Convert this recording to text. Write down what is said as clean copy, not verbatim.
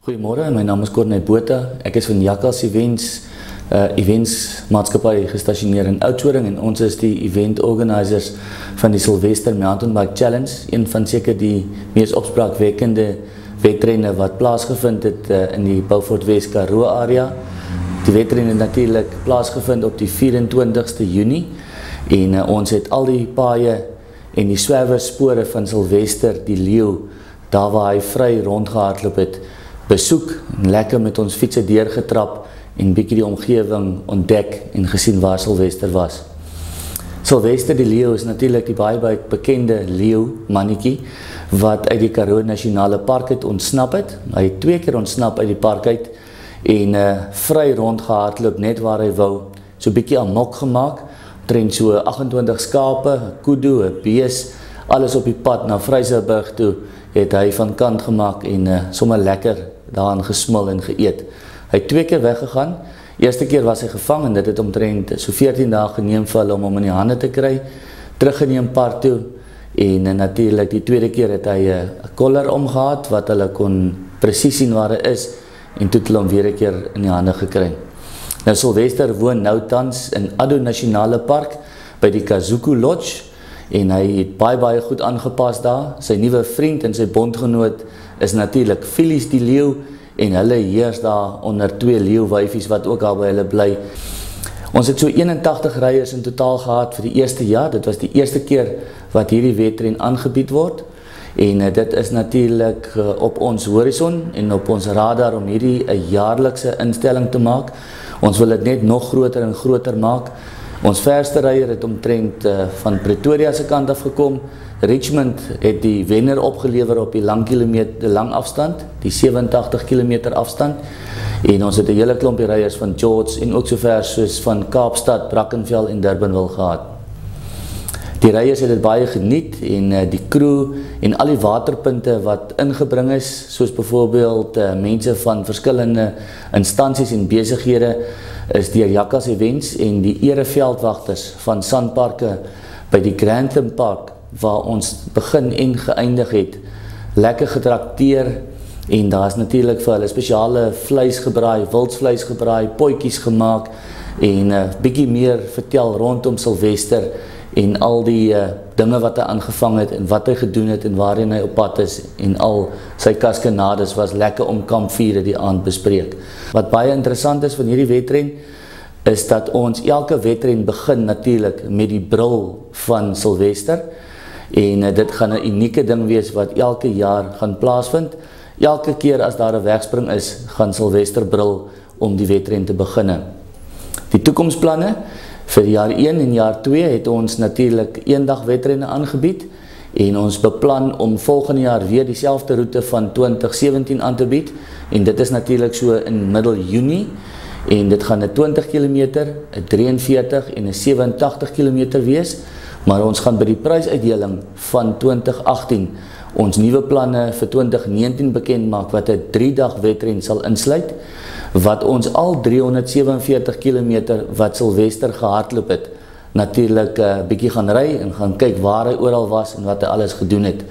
Goeiemôre, my naam is Corné Botha. Ek is van Jakkals Events maatskappy gestasioneer in Oudtshoorn en ons is die event organisers van die Sylvester Mountainbike Challenge, een van seker die mees opspraakwekkende wedrenne wat plaasgevind het in die Beaufort Wes Karoo area. Die wedren het natuurlik plaasgevind op die 24ste Junie en ons het al die paaie en die swerwerspore van Sylvester die leeu, daar waar hy vry rondgehardloop het, besoek en lekker met ons fietsse deurgetrap en bietjie die omgewing ontdek en gesien waar Sylvester was. Sylvester die leeu is natuurlik die baie bekende leeu mannetjie wat uit die Karoo Nasionale Park het ontsnap het. Hy het 2 keer ontsnap uit die park uit en vry rondgehardloop net waar hy wou, so bietjie amok gemaak, omtrent so 28 skape, 'n kudu, 'n bees, alles op die pad na Vryseburg toe het hy van kant gemaak en sommer lekker daarin gesmil en geëet. Hy het 2 keer weggegaan. Eerste keer was hy gevang en dit het omtrent so 14 dae geneem vir hulle om hom in die hande te kry, teruggeneem park toe en natuurlik die tweede keer het hy 'n koller omgehad wat hulle kon presies sien waar hy is en toe het hulle hom weer 'n keer in die hande gekry. Nou Sylvester woon nou tans in Addo Nasionale Park by die Kazuku Lodge en hy het baie goed aangepas daar. Sy nuwe vriend en sy bondgenoot is natuurlik Phyllis die leeu en hulle heers daar onder 2 leeuwyfies wat ook al by hulle bly. Ons het so 81 ryers in totaal gehad vir die eerste jaar. Dit was die eerste keer wat hierdie wedren aangebied word en dit is natuurlik op ons horison en op ons radar om hierdie 'n jaarlikse instelling te maak. Ons wil dit net nog groter en groter maak. Ons verste ryer het omtrent van Pretoria se kant af gekom. Richmond het die wenner opgelewer op die lang afstand, die 87 km afstand. En ons het 'n hele klompie ryers van George en ook so ver soos van Kaapstad, Brackenfell en Durbanville gehad. Die ryers het dit baie geniet en die crew en al die waterpunte wat ingebring is, soos byvoorbeeld mense van verskillende instansies en besighede, is deur Jakkals Events en die ereveldwagters van Sanparke by die Grantham Park waar ons begin en geëindig het, lekker getrakteer en daar is natuurlik vir hulle spesiale vleis gebraai, wildsvleis gebraai, potjies gemaak en bietjie meer vertel rondom Sylvester en al die dinge wat hy aangevang het en wat hy gedoen het en waarheen hy op pad is en al sy kaskanades was lekker om kampvure die aand bespreek. Wat baie interessant is van hierdie wedren is dat ons elke wedren begin natuurlik met die brul van Sylvester en dit gaan 'n unieke ding wees wat elke jaar gaan plaasvind. Elke keer as daar 'n wegspring is, gaan Sylvester brul om die wedren te beginne. Die toekomsplanne vir jaar 1 en jaar 2 het ons natuurlik eendag wedrenne aangebied en ons beplan om volgende jaar weer dieselfde roete van 2017 aan te bied en dit is natuurlik so in middel Junie en dit gaan 'n 20 km, 'n 43 en 'n 87 km wees, maar ons gaan by die prysuitdeling van 2018 ons nuwe planne vir 2019 bekend maak wat 'n 3-dag wedren sal insluit, wat ons al 347 km wat Sylvester gehardloop het, natuurlik bietjie gaan ry en gaan kyk waar hy oral was en wat hy alles gedoen het.